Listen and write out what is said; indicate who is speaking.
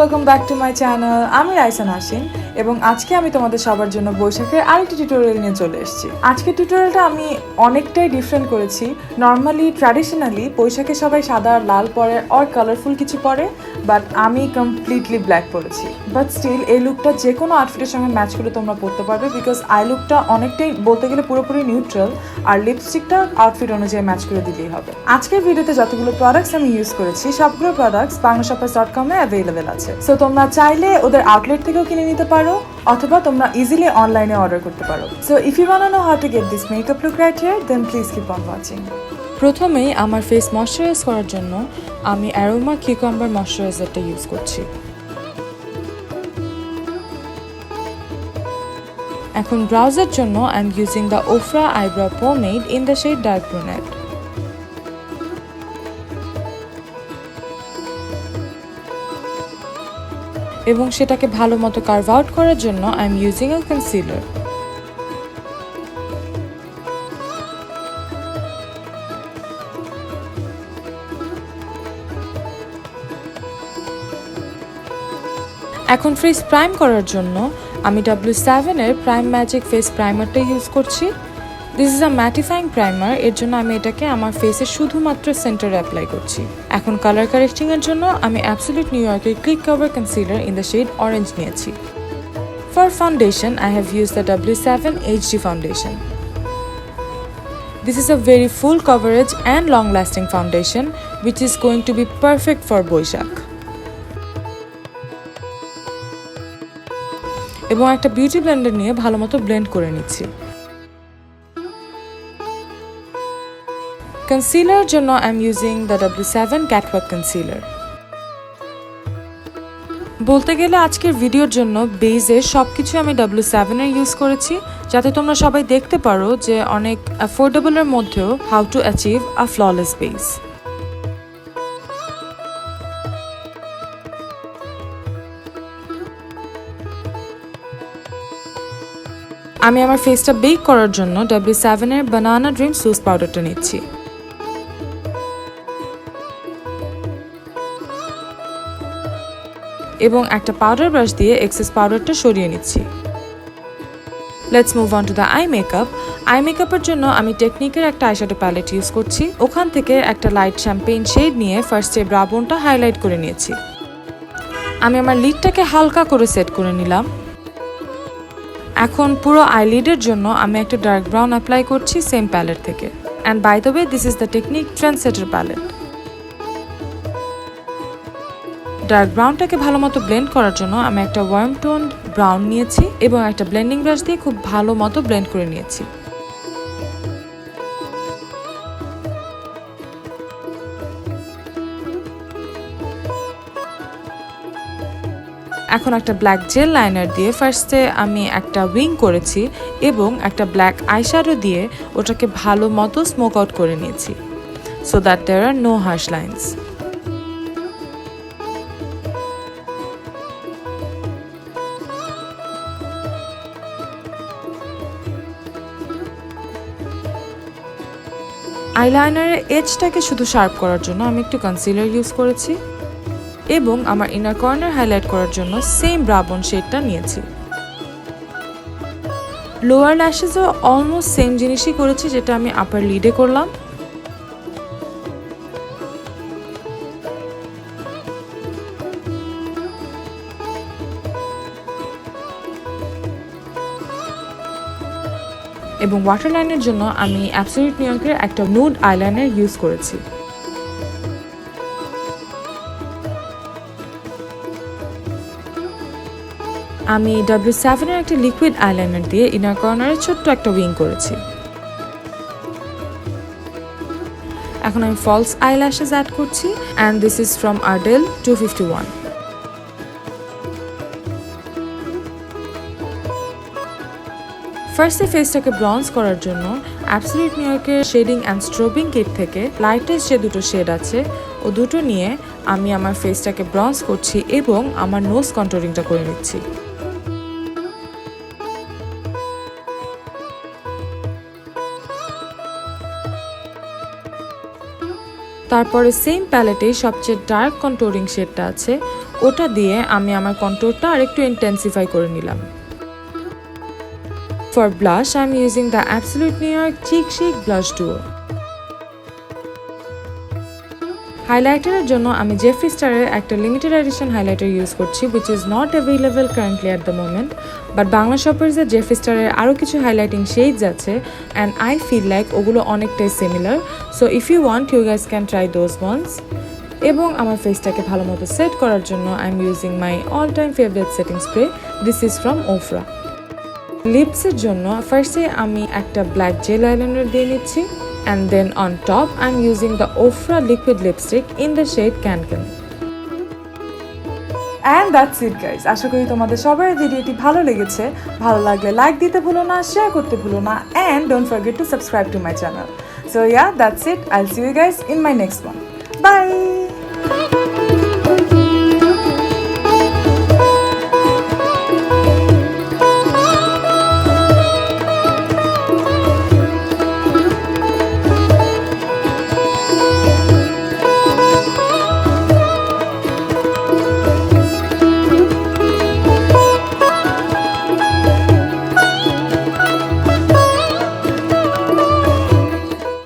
Speaker 1: welcome back to my channel. আমি রাইসা নাউশিন এবং আজকে আমি তোমাদের সবার জন্য বৈশাখের আরেকটি টিউটোরিয়াল নিয়ে চলে এসেছি। আজকের টিউটোরিয়ালটা আমি অনেকটাই ডিফারেন্ট করেছি। নর্মালি ট্র্যাডিশনালি বৈশাখে সবাই সাদা আর লাল পরে আর কালারফুল কিছু পরে, বাট আমি কমপ্লিটলি ব্ল্যাক পরেছি। বাট স্টিল এই লুকটা যে কোনো আউটফিটের সঙ্গে ম্যাচ করে তোমরা পরতে পারবে, বিকজ আই লুকটা অনেকটাই বলতে গেলে পুরোপুরি নিউট্রাল, আর লিপস্টিকটা আউটফিট অনুযায়ী ম্যাচ করে দিলেই হবে। আজকের ভিডিওতে যতগুলো প্রোডাক্টস আমি ইউজ করেছি সবগুলো প্রোডাক্টস বাংলাশপার্স.com-এ অ্যাভেলেবেল আছে। সো তোমরা চাইলে ওদের আউটলেট থেকেও কিনে নিতে পারো অথবা তোমরা ইজিলি অনলাইনে অর্ডার করতে পারো। So if you want to know how to get this makeup look right here, then please keep on watching. প্রথমেই আমার ফেস ময়শ্চারাইজ করার জন্য আমি অ্যারোমা কিউকাম্বার ময়শ্চারাইজারটা ইউজ করছি। এখন ব্রাউজের জন্য I am using the Ofra Eyebrow Pomade in the shade Dark Brunette. এবং সেটাকে ভালো মতো কার্ভ আউট করার জন্য I am using a concealer. এখন ফেস প্রাইম করার জন্য আমি W7-এর প্রাইম ম্যাজিক ফেস প্রাইমারটা ইউজ করছি। This is a mattifying primer, এর জন্য আমি এটাকে আমার ফেসে শুধুমাত্র সেন্টারে অ্যাপ্লাই করছি। এখন কালার কারেক্টিংয়ের জন্য আমি অ্যাবসলিউট নিউ ইয়র্কের click cover concealer in the shade orange নিয়েছি। For foundation I have use the W7 HD foundation. This is a very full coverage and long lasting foundation which is going to be perfect for Boishakh. এবং একটা beauty Blender নিয়ে ভালো মতো blend করে নিচ্ছি। কনসিলারের জন্য I am using the W7 Catwalk Concealer. বলতে গেলে আজকের ভিডিওর জন্য বেজে সবকিছু আমি W7-এর ইউজ করেছি, যাতে তোমরা সবাই দেখতে পারো যে অনেক অ্যাফোর্ডেবলের মধ্যেও how to achieve a flawless base. আমি আমার ফেসটা বেক করার জন্য W7-এর বানানা ড্রিম সুস পাউডারটা নিচ্ছি। এবং একটা পাউডার ব্রাশ দিয়ে এক্সেস পাউডারটা সরিয়ে নিচ্ছি। Let's move on to the eye makeup. I মেকআপের জন্য আমি টেকনিকের একটা আইশ্যাডো প্যালেট ইউজ করছি। ওখান থেকে একটা লাইট শ্যাম্পেইন শেড নিয়ে ফার্স্টে ব্রা বোনটা হাইলাইট করে নিয়েছি। আমি আমার লিডটাকে হালকা করে সেট করে নিলাম। এখন পুরো আইলিডের জন্য আমি একটা ডার্ক ব্রাউন অ্যাপ্লাই করছি সেম প্যালেট থেকে। And by the way, this is the technique trendsetter palette. Dark ব্রাউনটাকে ভালো মতো ব্লেন্ড করার জন্য আমি একটা ওয়ার্ম টোন ব্রাউন নিয়েছি এবং একটা ব্লেন্ডিং ব্রাশ দিয়ে খুব ভালো মতো ব্লেন্ড করে নিয়েছি। এখন একটা ব্ল্যাক জেল লাইনার দিয়ে ফার্স্টে আমি একটা উইং করেছি এবং একটা ব্ল্যাক আইশ্যাডো দিয়ে ওটাকে ভালো মতো স্মোক আউট করে নিয়েছি, so that there are no harsh lines. আইলাইনারের এজটাকে শুধু শার্প করার জন্য আমি একটু কনসিলার ইউজ করেছি এবং আমার ইনার কর্নার হাইলাইট করার জন্য সেম ব্রাউন শেডটা নিয়েছি। লোয়ার ল্যাশেসও অলমোস্ট সেম জিনিসই করেছি যেটা আমি আপার লিডে করলাম। এবং ওয়াটার লাইনের জন্য আমি অ্যাবসলিউট নিউ ইয়র্কের একটা নুড আইলাইনার ইউজ করেছি। আমি W7-এর একটা লিকুইড আইলাইনার দিয়ে ইনার কর্নারে ছোট্ট একটা উইং করেছি। এখন আমি ফলস আইল্যাশেস অ্যাড করছি, and this is from Ardell 251। ফার্স্টে ফেসটাকে ব্রঞ্জ করার জন্য অ্যাবসলিউট নিউ ইয়র্কের শেডিং অ্যান্ড স্ট্রোবিং কিট থেকে লাইটেস্ট যে দুটো শেড আছে ও দুটো নিয়ে আমি আমার ফেসটাকে ব্রঞ্জ করছি এবং আমার নোজ কন্ট্রোলিংটা করে নিচ্ছি। তারপরে সেম প্যালেটে সবচেয়ে ডার্ক কন্ট্রোলিং শেডটা আছে ওটা দিয়ে আমি আমার কন্ট্যুরটা আরেকটু ইন্টেন্সিফাই করে নিলাম। For blush, I'm using the Absolute New York Chic Blush Duo. হাইলাইটারের জন্য আমি জেফ্রি স্টারের একটা লিমিটেড এডিশন হাইলাইটার ইউজ করছি, which is not available currently at the moment. But Bangla শপার্সে জেফ্রি স্টারের আরও কিছু হাইলাইটিং শেডস আছে অ্যান্ড আই ফিল লাইক ওগুলো অনেকটাই similar. So if you want you guys can try those ones. এবং আমার ফেসটাকে ভালো মতো সেট করার জন্য I am using my all time favourite setting spray. This is from Ofra. লিপসের জন্য ফার্স্টে আমি একটা ব্ল্যাক জেল আইলাইনার দিয়ে নিচ্ছি and then on top I'm using the Ofra liquid lipstick in the shade Cancun. And that's it guys. আশা করি তোমাদের সবার ভিডিওটি ভালো লেগেছে। ভালো লাগলে লাইক দিতে ভুলো না, শেয়ার করতে ভুলো না, and don't forget to subscribe to my channel. So yeah, that's it. I'll see you guys in my next one. Bye.